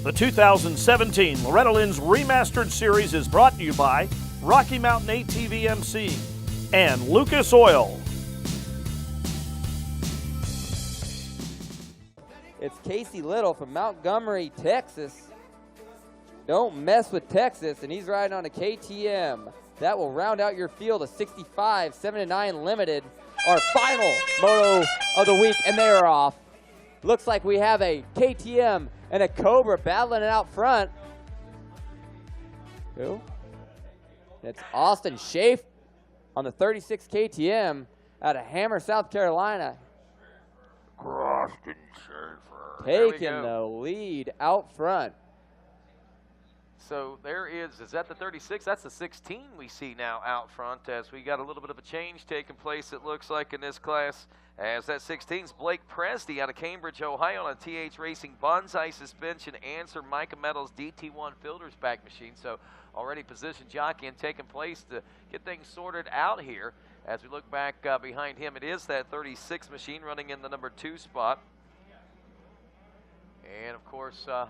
The 2017 Loretta Lynn's Remastered Series is brought to you by Rocky Mountain ATV MC and Lucas Oil. It's Casey Little from Montgomery, Texas. Don't mess with Texas, and he's riding on a KTM. That will round out your field of 65, 7-9 limited, our final moto of the week, and they are off. Looks like we have a KTM and a Cobra battling it out front. Who? It's Austin Schaefer on the 36 KTM out of Hammer, South Carolina. Austin Schaefer. Taking the lead out front. So there is that the 36? That's the 16 we see now out front as we got a little bit of a change taking place, it looks like, in this class. As that 16's Blake Presty out of Cambridge, Ohio on a TH Racing Bonsai suspension Answer Mica Metals DT1 filters back machine. So already position jockeying taking place to get things sorted out here. As we look back behind him, it is that 36 machine running in the number 2 spot. And of course, a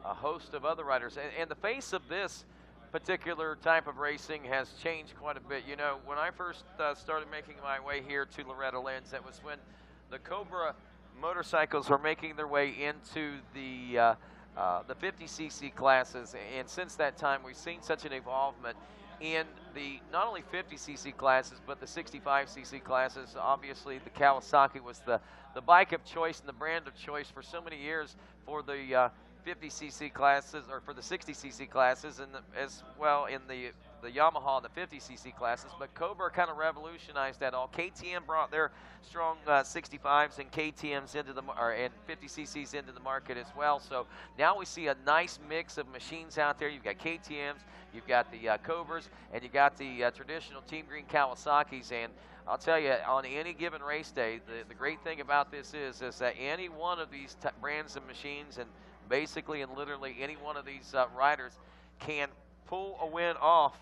host of other riders. And the face of this particular type of racing has changed quite a bit. You know, when I first started making my way here to Loretta Lynn's, that was when the Cobra motorcycles were making their way into the 50cc classes. And since that time, we've seen such an involvement in the not only 50cc classes, but the 65cc classes. Obviously, the Kawasaki was the bike of choice and the brand of choice for so many years for the 50cc classes, or for the 60cc classes, and as well in the Yamaha and the 50cc classes. But Cobra kind of revolutionized that all. KTM brought their strong 65s and KTMs into the and 50cc's into the market as well. So now we see a nice mix of machines out there. You've got KTMs, you've got the Cobras, and you got the traditional Team Green Kawasaki's. And I'll tell you, on any given race day, the great thing about this is that any one of these brands of machines, and basically and literally any one of these riders, can pull a win off.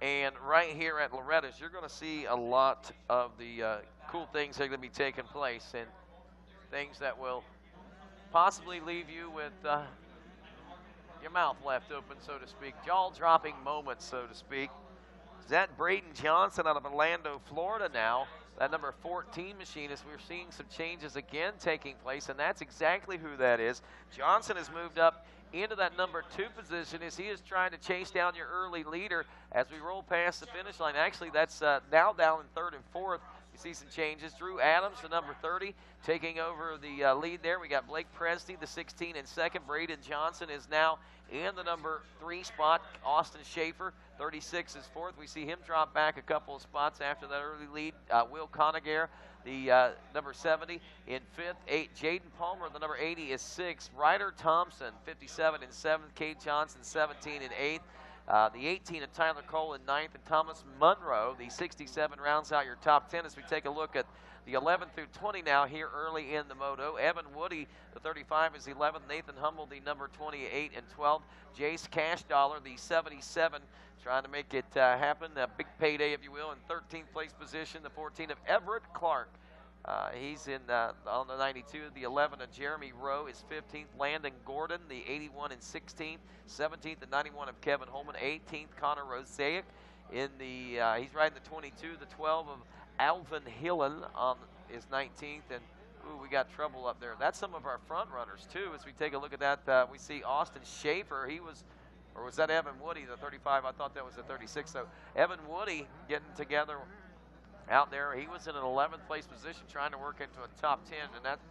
And right here at Loretta's, you're going to see a lot of the cool things that are going to be taking place, and things that will possibly leave you with your mouth left open, so to speak, jaw-dropping moments, so to speak. Is that Braden Johnson out of Orlando, Florida now? That number 14 machine, as we're seeing some changes again taking place, and that's exactly who that is. Johnson has moved up into that number 2 position as he is trying to chase down your early leader as we roll past the finish line. Actually, that's now down in 3rd and 4th. You see some changes. Drew Adams, the number 30, taking over the lead there. We got Blake Presty, the 16, in 2nd. Braden Johnson is now in the number 3 spot. Austin Schaefer, 36, is 4th. We see him drop back a couple of spots after that early lead. Will Conagar, the number 70, in 5th. 8, Jaden Palmer, the number 80, is 6th. Ryder Thompson, 57, in 7th. Kate Johnson, 17, in 8th. The 18 of Tyler Cole in 9th, and Thomas Munro, the 67, rounds out your top 10 as we take a look at the 11 through 20 now here early in the moto. Evan Woody, the 35, is 11th. Nathan Hummel, the number 28 and 12. Jace Cashdollar, the 77, trying to make it happen. A big payday, if you will, in 13th place position. The 14 of Everett Clark. He's in on the 92. The 11 of Jeremy Rowe is 15th. Landon Gordon, the 81 and 16th. 17th and 91 of Kevin Holman. 18th, Connor Rosaic. In the he's riding the 22. The 12 of Alvin Hillen is 19th. And ooh, we got trouble up there. That's some of our front runners too. As we take a look at that, we see Austin Schaefer. He was, or was that Evan Woody, the 35? I thought that was the 36. So Evan Woody getting together out there. He was in an 11th place position trying to work into a top 10, and that's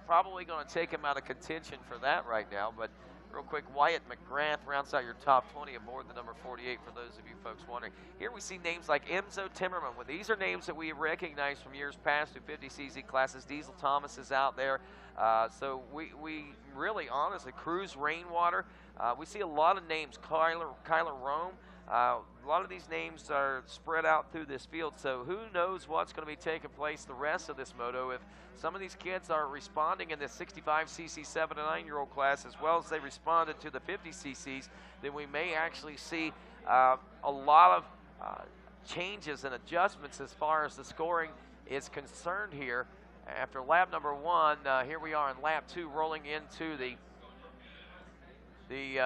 probably going to take him out of contention for that right now. But real quick, Wyatt McGrath rounds out your top 20 aboard the number 48 for those of you folks wondering. Here we see names like Enzo Timmerman. Well, these are names that we recognize from years past through 50cc classes. Diesel Thomas is out there. So we really, honestly, Cruz Rainwater. We see a lot of names. Kyler Rome. A lot of these names are spread out through this field, so who knows what's going to be taking place the rest of this moto. If some of these kids are responding in the 65cc 7 to 9-year-old class as well as they responded to the 50cc's, then we may actually see a lot of changes and adjustments as far as the scoring is concerned here After lap number 1, here we are in lap 2, rolling into the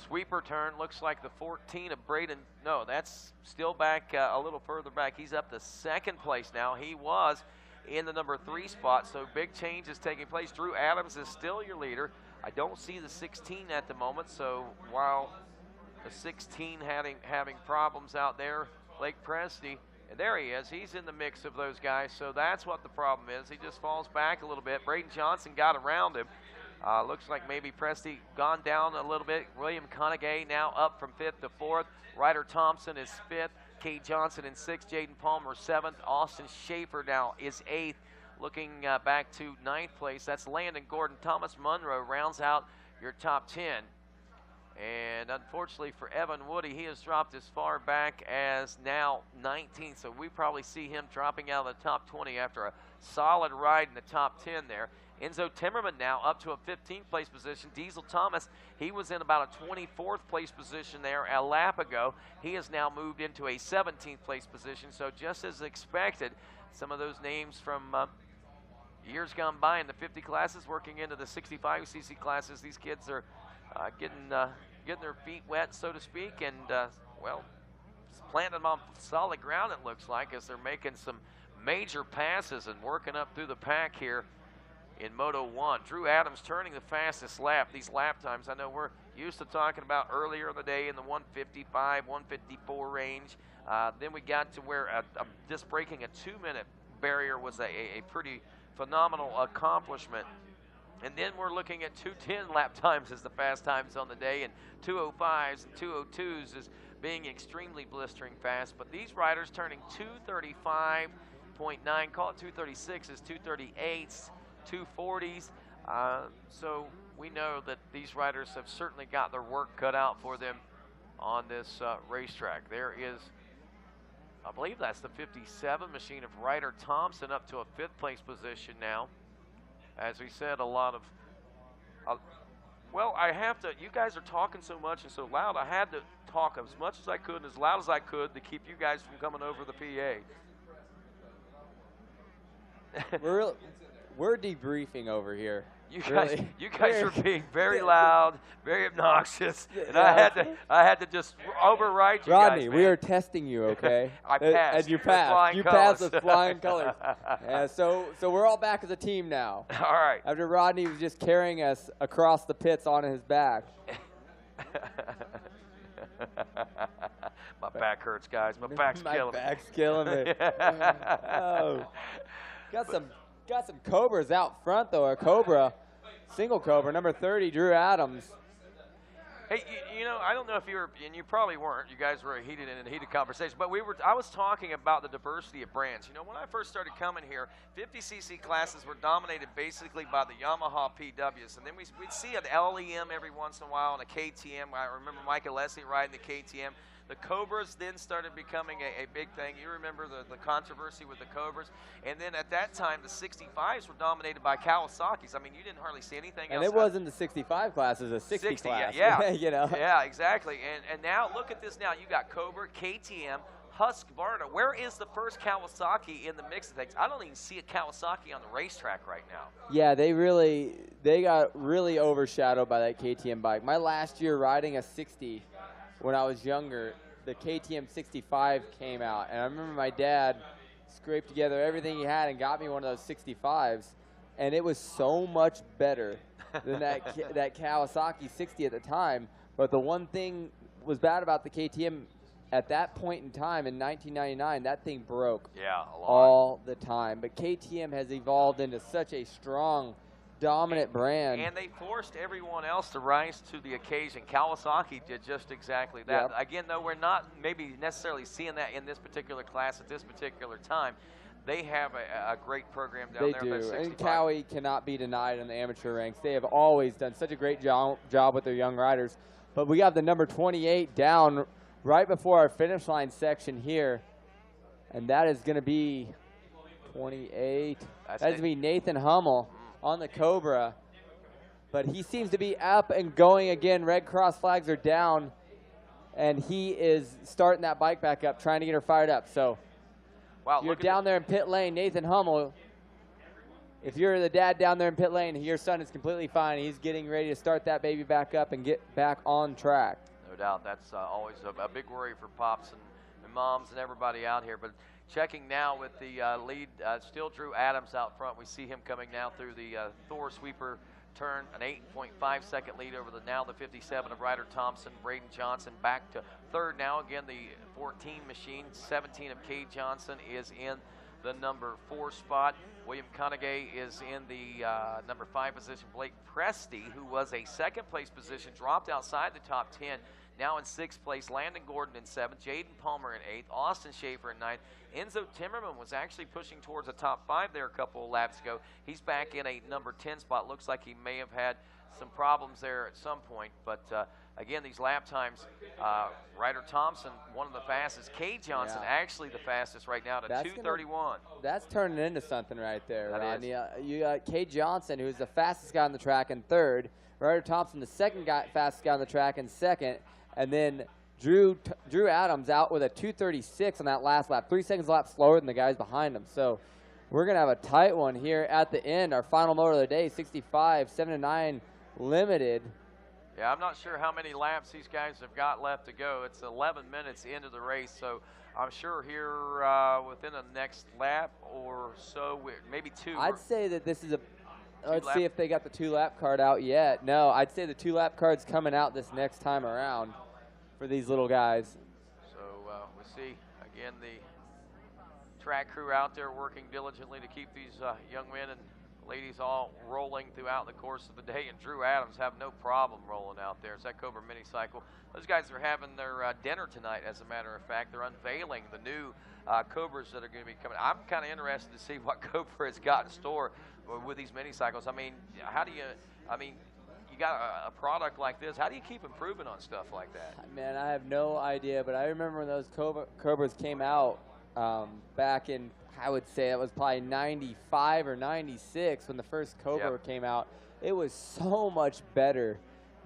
sweeper turn. Looks like the 14 of Braden. No, that's still back a little further back. He's up to 2nd place now. He was in the number 3 spot, so big change is taking place. Drew Adams is still your leader. I don't see the 16 at the moment, so while the 16 having problems out there, Blake Presti, and there he is. He's in the mix of those guys, so that's what the problem is. He just falls back a little bit. Braden Johnson got around him. Looks like maybe Presti gone down a little bit. William Conagay now up from 5th to 4th. Ryder Thompson is 5th. Kate Johnson in 6th. Jaden Palmer 7th. Austin Schaefer now is 8th. Looking back to 9th place, that's Landon Gordon. Thomas Munro rounds out your top 10. And unfortunately for Evan Woody, he has dropped as far back as now 19th. So we probably see him dropping out of the top 20 after a solid ride in the top 10 there. Enzo Timmerman now up to a 15th place position. Diesel Thomas, he was in about a 24th place position there a lap ago. He has now moved into a 17th place position. So just as expected, some of those names from years gone by in the 50 classes working into the 65cc classes, these kids are getting their feet wet, so to speak, and well, planting them on solid ground, it looks like, as they're making some major passes and working up through the pack here in Moto 1. Drew Adams turning the fastest lap. These lap times, I know we're used to talking about earlier in the day in the 155, 154 range. Then we got to where just breaking a 2-minute barrier was a pretty phenomenal accomplishment. And then we're looking at 2:10 lap times as the fast times on the day, and 2:05s and 2:02s is being extremely blistering fast. But these riders turning 2:35.9, call it 2:36s, 2:38s, 2:40s. So we know that these riders have certainly got their work cut out for them on this racetrack. There is, I believe that's the 57 machine of Ryder Thompson up to a 5th place position now. As we said, a lot of, well, I have to, you guys are talking so much and so loud, I had to talk as much as I could and as loud as I could to keep you guys from coming over the PA. We're debriefing over here. You guys were being very loud, very obnoxious, and I had to just override you Rodney, guys, we are testing you, okay? I passed. And you passed. You passed with flying colors. Yeah, so we're all back as a team now. All right. After Rodney was just carrying us across the pits on his back. My back hurts, guys. My back's killing me. My back's killing me. Oh. Got some Cobras out front, though. A Cobra, single Cobra, number 30, Drew Adams. Hey, you know, I don't know if you were, and you probably weren't. You guys were in a heated conversation, but I was talking about the diversity of brands. You know, when I first started coming here, 50cc classes were dominated basically by the Yamaha PWs, and then we'd see an LEM every once in a while and a KTM. I remember Micah Leslie riding the KTM. The Cobras then started becoming a big thing. You remember the controversy with the Cobras. And then at that time, the 65s were dominated by Kawasaki's. I mean, you didn't hardly see anything else. And it wasn't the 65 class, it was a 60 class. Yeah. You know? Yeah, exactly. And now, look at this now. You got Cobra, KTM, Husqvarna. Where is the first Kawasaki in the mix of things? I don't even see a Kawasaki on the racetrack right now. Yeah, they got really overshadowed by that KTM bike. My last year riding a 60, when I was younger, the KTM 65 came out, and I remember my dad scraped together everything he had and got me one of those 65s, and it was so much better than that Kawasaki 60 at the time. But the one thing was bad about the KTM at that point in time in 1999, that thing broke all the time. But KTM has evolved into such a strong, dominant brand. And they forced everyone else to rise to the occasion. Kawasaki did just exactly that. Yep. Again, though, we're not maybe necessarily seeing that in this particular class at this particular time. They have a great program down there. They do. And Cowie cannot be denied in the amateur ranks. They have always done such a great job with their young riders. But we got the number 28 down right before our finish line section here. And that is going to be 28. That's going to be Nathan Hummel on the Cobra, but he seems to be up and going again. Red cross flags are down, and he is starting that bike back up, trying to get her fired up. So wow, you're down there in pit lane, Nathan Hummel. if you're the dad down there in pit lane, your son is completely fine. He's getting ready to start that baby back up and get back on track. No doubt. That's always a big worry for pops and moms and everybody out here. But checking now with the lead, still Drew Adams out front. We see him coming now through the Thor sweeper turn, an 8.5 second lead over the 57 of Ryder Thompson. Braden Johnson back to third now. Again, the 14 machine, 17 of Kay Johnson is in the number 4 spot. William Conagay is in the number 5 position. Blake Presty, who was a second place position, dropped outside the top 10. Now in 6th place, Landon Gordon in 7th, Jaden Palmer in 8th, Austin Schaefer in 9th. Enzo Timmerman was actually pushing towards a top 5 there a couple of laps ago. He's back in a number 10 spot. Looks like he may have had some problems there at some point. But again, these lap times, Ryder Thompson, one of the fastest. Kay Johnson, actually the fastest right now to 2:31. That's turning into something right there, That Rodney. is. You got Kay Johnson, who's the fastest guy on the track, in 3rd. Ryder Thompson, the fastest guy on the track, in 2nd. And then Drew Adams out with a 2:36 on that last lap, 3 seconds a lap slower than the guys behind him. So we're going to have a tight one here at the end. Our final motor of the day, 65, 7-9 limited. Yeah, I'm not sure how many laps these guys have got left to go. It's 11 minutes into the race, so I'm sure here within the next lap or so, maybe 2. I'd say that this is a let's see if they got the 2-lap card out yet. No, I'd say the 2-lap card's coming out this next time around for these little guys. So we see, again, the track crew out there working diligently to keep these young men and ladies all rolling throughout the course of the day. And Drew Adams have no problem rolling out there. It's that Cobra mini cycle. Those guys are having their dinner tonight, as a matter of fact. They're unveiling the new Cobras that are going to be coming. I'm kind of interested to see what Cobra has got in store with these mini cycles. I mean, you got a product like this. How do you keep improving on stuff like that? Man, I have no idea, but I remember when those Cobras came out back in, I would say it was probably 95 or 96 when the first Cobra came out. It was so much better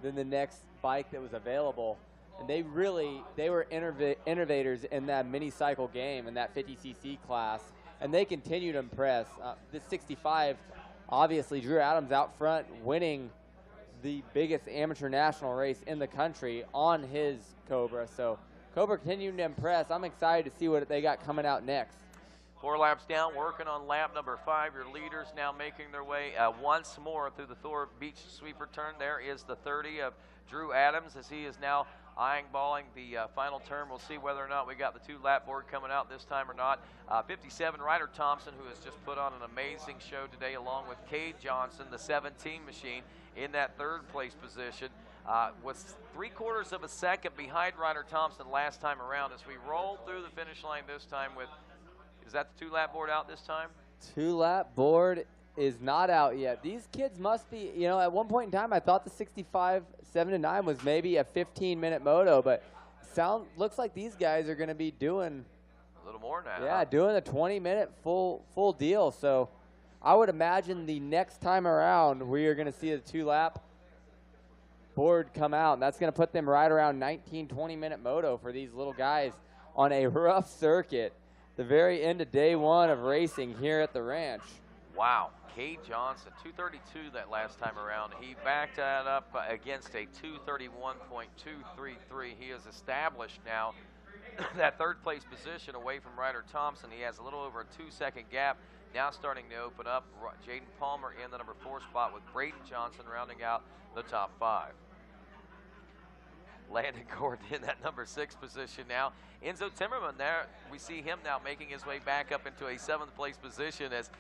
than the next bike that was available. And they were innovators in that mini cycle game, in that 50cc class. And they continue to impress. This 65, obviously, Drew Adams out front, winning the biggest amateur national race in the country on his Cobra. So Cobra continuing to impress. I'm excited to see what they got coming out next. 4 laps down, working on lap number 5. Your leaders now making their way once more through the Thor Beach sweeper turn. There is the 30 of Drew Adams as he is now eyeballing the final turn. We'll see whether or not we got the 2-lap board coming out this time or not. 57, Ryder Thompson, who has just put on an amazing show today, along with Kay Johnson, the 17 machine, in that 3rd place position. Was 3/4 of a second behind Ryder Thompson last time around as we roll through the finish line this time with, is that the 2-lap board out this time? 2-lap board is not out yet. These kids must be, at one point in time, I thought the 65 7-9 was maybe a 15-minute moto, but looks like these guys are going to be doing a little more now. Yeah, doing a 20-minute full deal. So I would imagine the next time around we are going to see the 2-lap board come out, and that's going to put them right around 19-20-minute moto for these little guys on a rough circuit. The very end of day 1 of racing here at the ranch. Wow. Kay Johnson, 2:32 that last time around. He backed that up against a 2:31.233. He has established now that 3rd place position away from Ryder Thompson. He has a little over a 2-second gap. Now starting to open up. Jaden Palmer in the number 4 spot with Braden Johnson rounding out the top 5. Landon Gordon in that number 6 position now. Enzo Timmerman there, we see him now making his way back up into a 7th place position as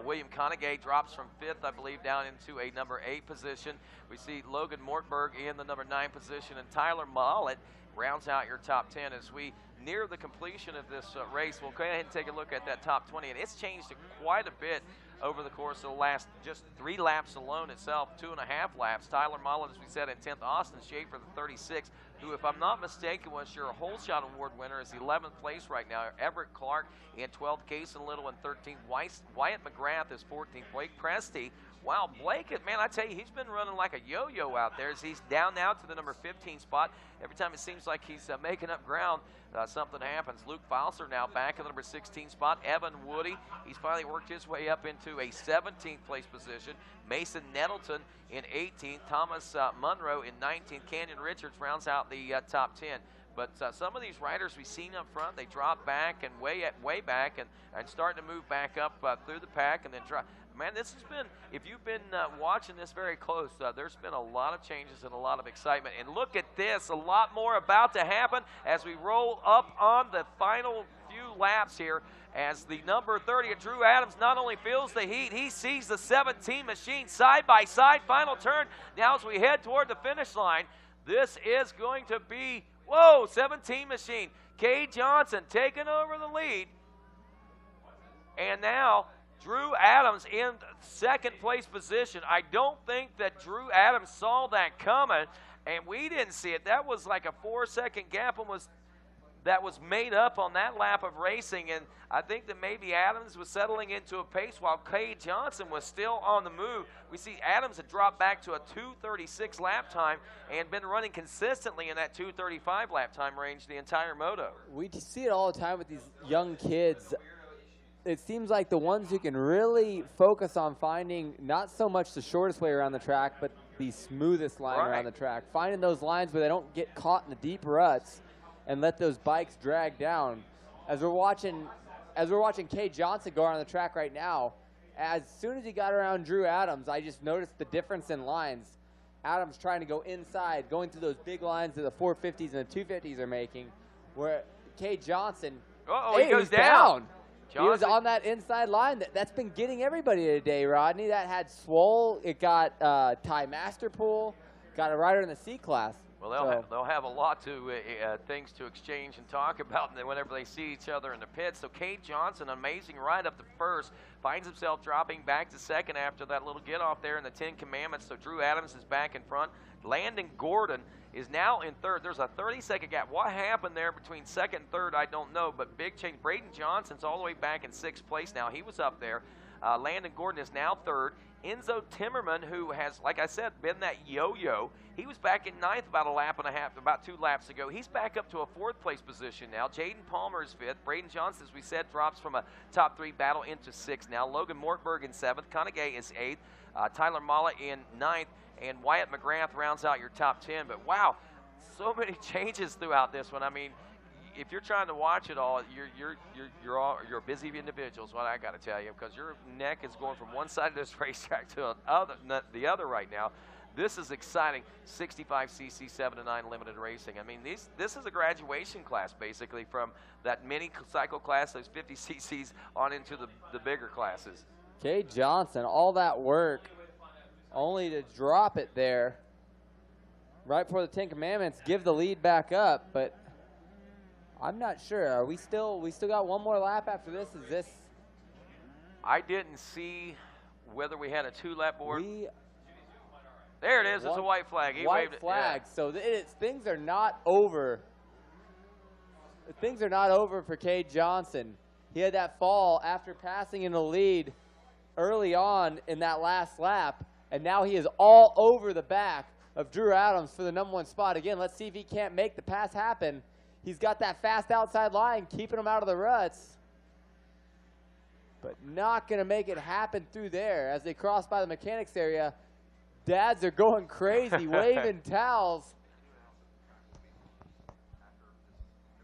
William Conagay drops from 5th, I believe, down into a number 8 position. We see Logan Mortberg in the number 9 position, and Tyler Mollett rounds out your top 10 as we near the completion of this race. We'll go ahead and take a look at that top 20, and it's changed quite a bit over the course of the last just 3 laps alone itself, 2.5 laps. Tyler Mollett, as we said, in 10th. Austin Schaefer, the 36, who, if I'm not mistaken, was your Whole Shot Award winner, is 11th place right now. Everett Clark in 12th, Cason Little in 13th. Wyatt McGrath is 14th. Blake Presty Wow, Blake, man, I tell you, he's been running like a yo-yo out there as he's down now to the number 15 spot. Every time it seems like he's making up ground, something happens. Luke Falser now back in the number 16 spot. Evan Woody, he's finally worked his way up into a 17th place position. Mason Nettleton in 18th. Thomas Monroe in 19th. Canyon Richards rounds out the top 10. But some of these riders we've seen up front, they drop back and way back and starting to move back up through the pack and then drop. Man, this has been, if you've been watching this very close, there's been a lot of changes and a lot of excitement. And look at this, a lot more about to happen as we roll up on the final few laps here as the number 30 of Drew Adams not only feels the heat, he sees the 17 machine side by side, final turn. Now as we head toward the finish line, this is going to be, whoa, 17 machine. Kay Johnson taking over the lead. And now Drew Adams in second place position. I don't think that Drew Adams saw that coming, and we didn't see it. That was like a 4-second gap that was made up on that lap of racing, and I think that maybe Adams was settling into a pace while Kay Johnson was still on the move. We see Adams had dropped back to a 2:36 lap time and been running consistently in that 2:35 lap time range the entire moto. We see it all the time with these young kids. It seems like the ones who can really focus on finding not so much the shortest way around the track, but the smoothest line around the track. Finding those lines where they don't get caught in the deep ruts and let those bikes drag down. As we're watching Kay Johnson go around the track right now, as soon as he got around Drew Adams, I just noticed the difference in lines. Adams trying to go inside, going through those big lines that the 450s and the 250s are making, where Kay Johnson, he goes down. He was on that inside line. That's been getting everybody today, Rodney. That had Swole. It got Ty Masterpool. Got a rider in the C-Class. Well, they'll have a lot to things to exchange and talk about whenever they see each other in the pits. So Kay Johnson, amazing ride up to first, finds himself dropping back to second after that little get off there in the 10 Commandments. So Drew Adams is back in front. Landon Gordon is now in third. There's a 30-second gap. What happened there between second and third, I don't know, but big change. Braden Johnson's all the way back in sixth place now. He was up there. Landon Gordon is now third. Enzo Timmerman, who has, like I said, been that yo-yo, he was back in ninth about a lap and a half, about 2 laps ago. He's back up to a fourth place position now. Jaden Palmer is fifth. Braden Johnson, as we said, drops from a top 3 battle into sixth now. Logan Mortberg in seventh. Conagay is eighth. Tyler Mala in ninth. And Wyatt McGrath rounds out your top 10. But, wow, so many changes throughout this one. I mean, if you're trying to watch it all, you're busy individuals, what I got to tell you, because your neck is going from one side of this racetrack to the other right now. This is exciting. 65cc 7 to 9 limited racing. I mean, this is a graduation class basically from that mini cycle class, those 50cc's, on into the bigger classes. Kay Johnson, all that work, only to drop it there right before the 10 Commandments, give the lead back up, but I'm not sure. Are we still got one more lap after this? Is this? I didn't see whether we had a 2-lap board. There it is. It's a white flag. He waved it. White flag. Yeah. So things are not over. Things are not over for Kay Johnson. He had that fall after passing in the lead early on in that last lap, and now he is all over the back of Drew Adams for the #1 spot. Again, let's see if he can't make the pass happen. He's got that fast outside line, keeping him out of the ruts, but not going to make it happen through there. As they cross by the mechanics area, dads are going crazy, waving towels.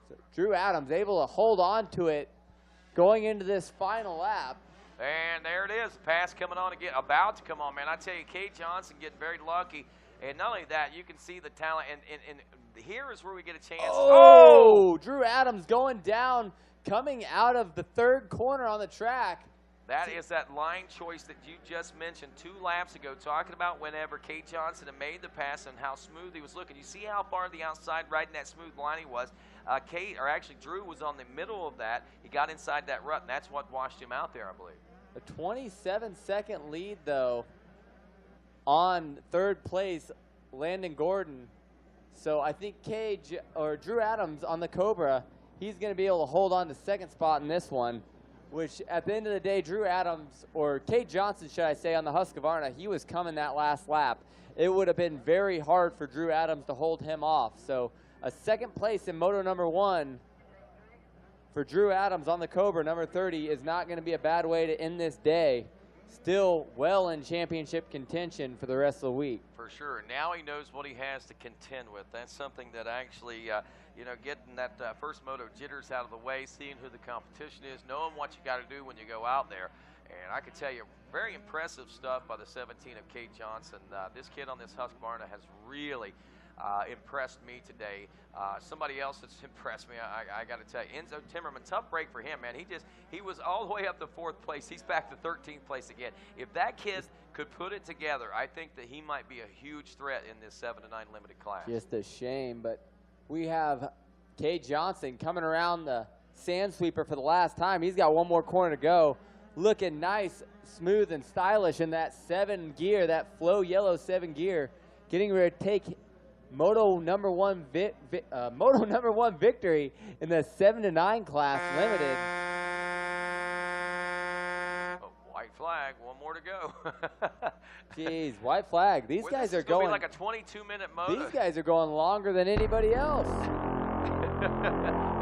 So Drew Adams able to hold on to it going into this final lap. And there it is, pass coming on again, about to come on, man. I tell you, Kay Johnson getting very lucky. And not only that, you can see the talent, and here is where we get a chance. Oh! Drew Adams going down, coming out of the third corner on the track. That is that line choice that you just mentioned 2 laps ago, talking about whenever Kay Johnson had made the pass and how smooth he was looking. You see how far the outside riding that smooth line he was. Drew was on the middle of that. He got inside that rut, and that's what washed him out there, I believe. A 27-second lead, though, on third place, Landon Gordon. So I think Drew Adams on the Cobra, he's going to be able to hold on to second spot in this one. which at the end of the day, Drew Adams, or Cade Johnson, should I say, on the Husqvarna, he was coming that last lap. It would have been very hard for Drew Adams to hold him off. So a second place in Moto number 1 for Drew Adams on the Cobra, number 30, is not going to be a bad way to end this day. Still well in championship contention for the rest of the week. For sure. Now he knows what he has to contend with. That's something that actually, you know, getting that first moto jitters out of the way, seeing who the competition is, knowing what you got to do when you go out there. And I can tell you, very impressive stuff by the 17 of Cade Johnson. This kid on this Husqvarna has really impressed me today. Somebody else that's impressed me, I got to tell you, Enzo Timmerman, tough break for him, man. He was all the way up to 4th place. He's back to 13th place again. If that kid could put it together, I think that he might be a huge threat in this 7 to 9 limited class. Just a shame, but we have Cade Johnson coming around the sand sweeper for the last time. He's got one more corner to go. Looking nice, smooth, and stylish in that 7 gear, that flow yellow 7 gear, getting ready to take Moto number 1 victory in the 7 to 9 class limited. Oh, white flag, one more to go. Jeez, white flag. These guys are going like a 22-minute moto. These guys are going longer than anybody else.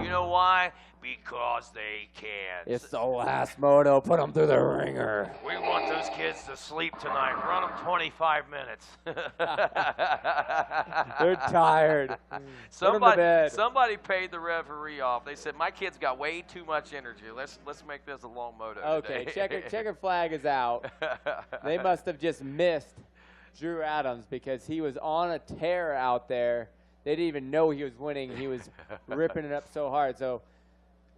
You know why? Because they can. It's the last moto. Put them through the ringer. We want those kids to sleep tonight. Run them 25 minutes. They're tired. Somebody paid the referee off. They said, my kid's got way too much energy. Let's make this a long moto Okay, today. checkered flag is out. They must have just missed Drew Adams because he was on a tear out there. They didn't even know he was winning. He was ripping it up so hard. So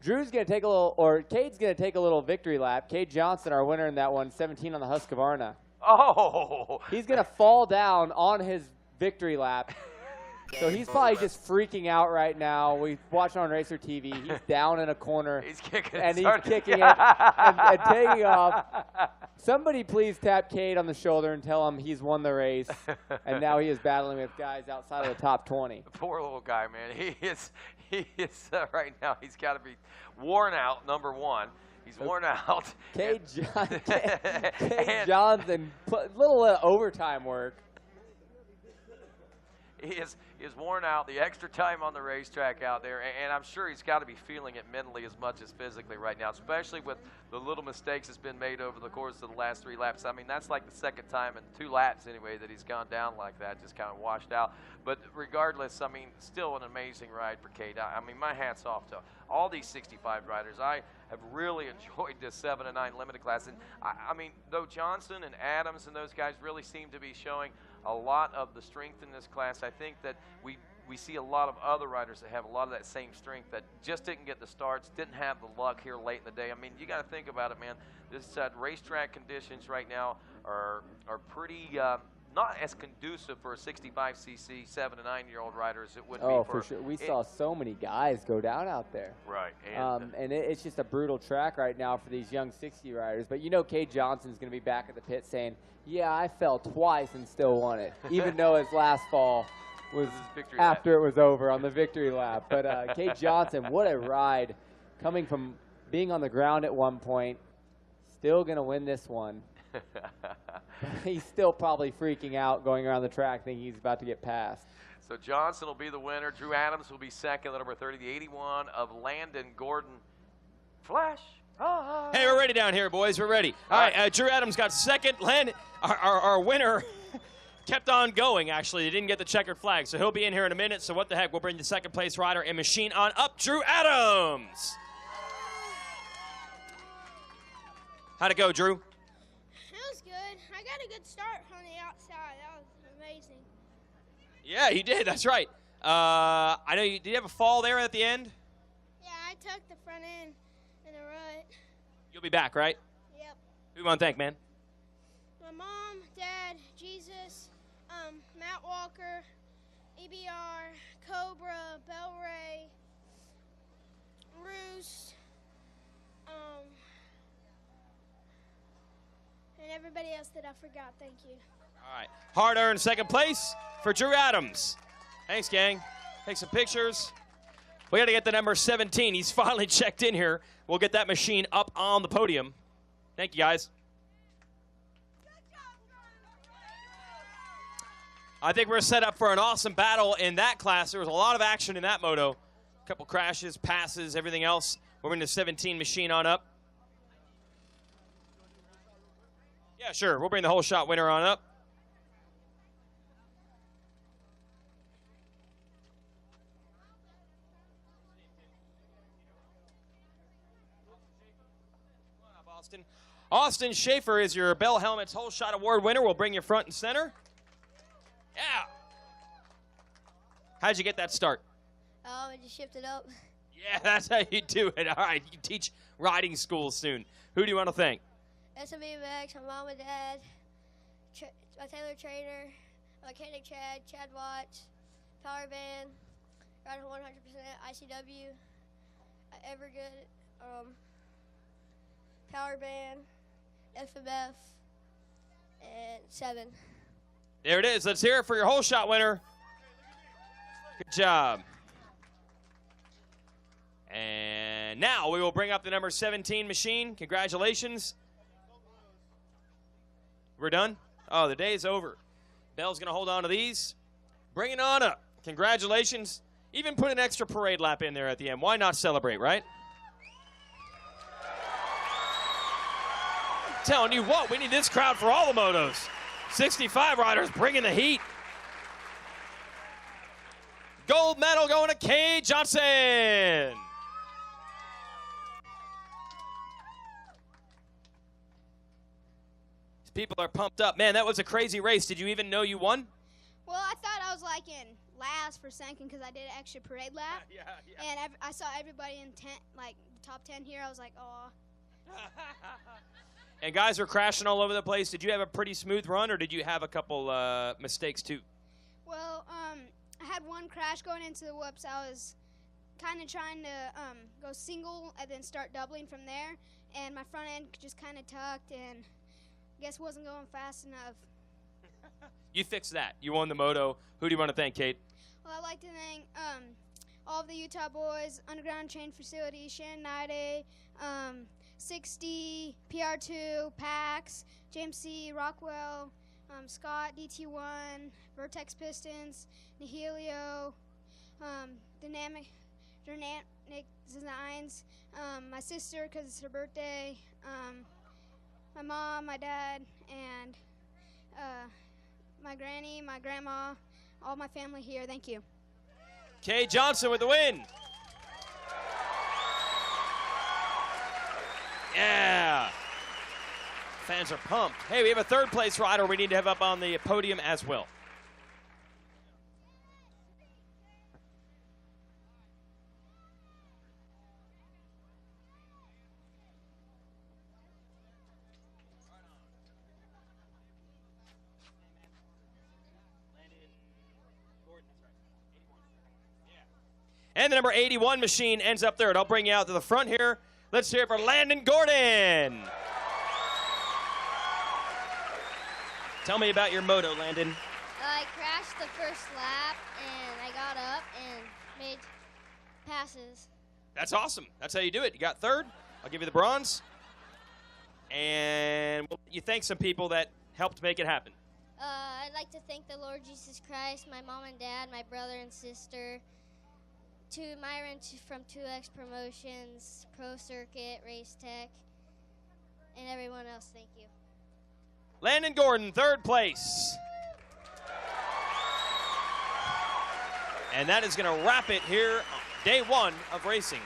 Drew's going to take a little, or Cade's going to take a little victory lap. Cade Johnson, our winner in that one, 17 on the Husqvarna. Oh! He's going to fall down on his victory lap. So he's probably just freaking out right now. We watch on Racer TV. He's down in a corner. He's kicking and he's kicking it and taking off. Somebody please tap Cade on the shoulder and tell him he's won the race. And now he is battling with guys outside of the top 20. Poor little guy, man. He is right now. He's got to be worn out, number 1. He's worn out. Cade Johnson, put a little overtime work. He is worn out, the extra time on the racetrack out there, and I'm sure he's got to be feeling it mentally as much as physically right now, especially with the little mistakes that's been made over the course of the last 3 laps. I mean, that's like the second time in 2 laps anyway that he's gone down like that, just kind of washed out. But regardless, I mean, still an amazing ride for Cade. I mean, my hat's off to all these 65 riders. I have really enjoyed this 7 to 9 limited class. And I mean, though Johnson and Adams and those guys really seem to be showing a lot of the strength in this class, I think that we see a lot of other riders that have a lot of that same strength that just didn't get the starts, didn't have the luck here late in the day. I mean, you got to think about it, man. This racetrack conditions right now are pretty not as conducive for a 65cc 7 to 9-year-old rider as it would be for. Oh, for sure. We saw so many guys go down out there. Right. And it's just a brutal track right now for these young 60 riders. But you know Cade Johnson's going to be back at the pit saying, yeah, I fell twice and still won it, even though his last fall was after it was over on the victory lap. But Cade Johnson, what a ride. Coming from being on the ground at one point, still going to win this one. He's still probably freaking out going around the track thinking he's about to get passed. So Johnson will be the winner. Drew Adams will be second, number 30, the 81 of Landon Gordon. Flash. Hey, we're ready down here, boys. We're ready. All right, Drew Adams got second. Landon, our winner, kept on going, actually. They didn't get the checkered flag, so he'll be in here in a minute. So what the heck, we'll bring the second place rider and machine on up, Drew Adams. How'd it go, Drew? It was good. I got a good start on the outside. That was amazing. Yeah, you did. That's right. I know did you have a fall there at the end? Yeah, I took the front end in a rut. You'll be back, right? Yep. Who you want to thank, man? My mom, dad, Jesus, Matt Walker, EBR, Cobra, Bel Ray, Roost, and everybody else that I forgot. Thank you. All right. Hard-earned second place for Drew Adams. Thanks, gang. Take some pictures. We got to get the number 17. He's finally checked in here. We'll get that machine up on the podium. Thank you, guys. I think we're set up for an awesome battle in that class. There was a lot of action in that moto. A couple crashes, passes, everything else. We're bringing the 17 machine on up. Yeah, sure. We'll bring the whole shot winner on up. Austin Schaefer is your Bell Helmets Whole Shot Award winner. We'll bring you front and center. Yeah. How'd you get that start? I just shifted up. Yeah, that's how you do it. All right, you teach riding school soon. Who do you want to thank? SMB Max, my mom and dad, my Taylor trainer, my mechanic Chad Watts, Power Band, riding 100% ICW, Evergood, Power Band, FMF, and 7. There it is. Let's hear it for your whole shot winner. Good job. And now we will bring up the number 17 machine. Congratulations. We're done? Oh, the day is over. Bell's going to hold on to these. Bring it on up. Congratulations. Even put an extra parade lap in there at the end. Why not celebrate, right? I'm telling you what, we need this crowd for all the motos. 65 riders bringing the heat. Gold medal going to Kay Johnson. These people are pumped up. Man, that was a crazy race. Did you even know you won? Well, I thought I was like in last for second because I did an extra parade lap. Yeah. And I saw everybody in the top 10 here. I was like, oh. And guys were crashing all over the place. Did you have a pretty smooth run, or did you have a couple mistakes too? Well, I had one crash going into the whoops. I was kind of trying to go single and then start doubling from there. And my front end just kind of tucked and I guess wasn't going fast enough. You fixed that. You won the moto. Who do you want to thank, Kate? Well, I'd like to thank all of the Utah boys, Underground Train Facility, Shannon Nide, 60, PR2, Pax, James C, Rockwell, Scott, DT1, Vertex Pistons, Nihilio, Dynamic Designs, my sister because it's her birthday, my mom, my dad, and my granny, my grandma, all my family here. Thank you. Kay Johnson with the win. Yeah. Fans are pumped. Hey, we have a third place rider we need to have up on the podium as well. And the number 81 machine ends up third. I'll bring you out to the front here. Let's hear it for Landon Gordon. Tell me about your moto, Landon. I crashed the first lap, and I got up and made passes. That's awesome. That's how you do it. You got third. I'll give you the bronze. And you thank some people that helped make it happen. I'd like to thank the Lord Jesus Christ, my mom and dad, my brother and sister, to Myron from 2X Promotions, Pro Circuit, Race Tech, and everyone else. Thank you. Landon Gordon, third place. And that is going to wrap it here on day one of racing.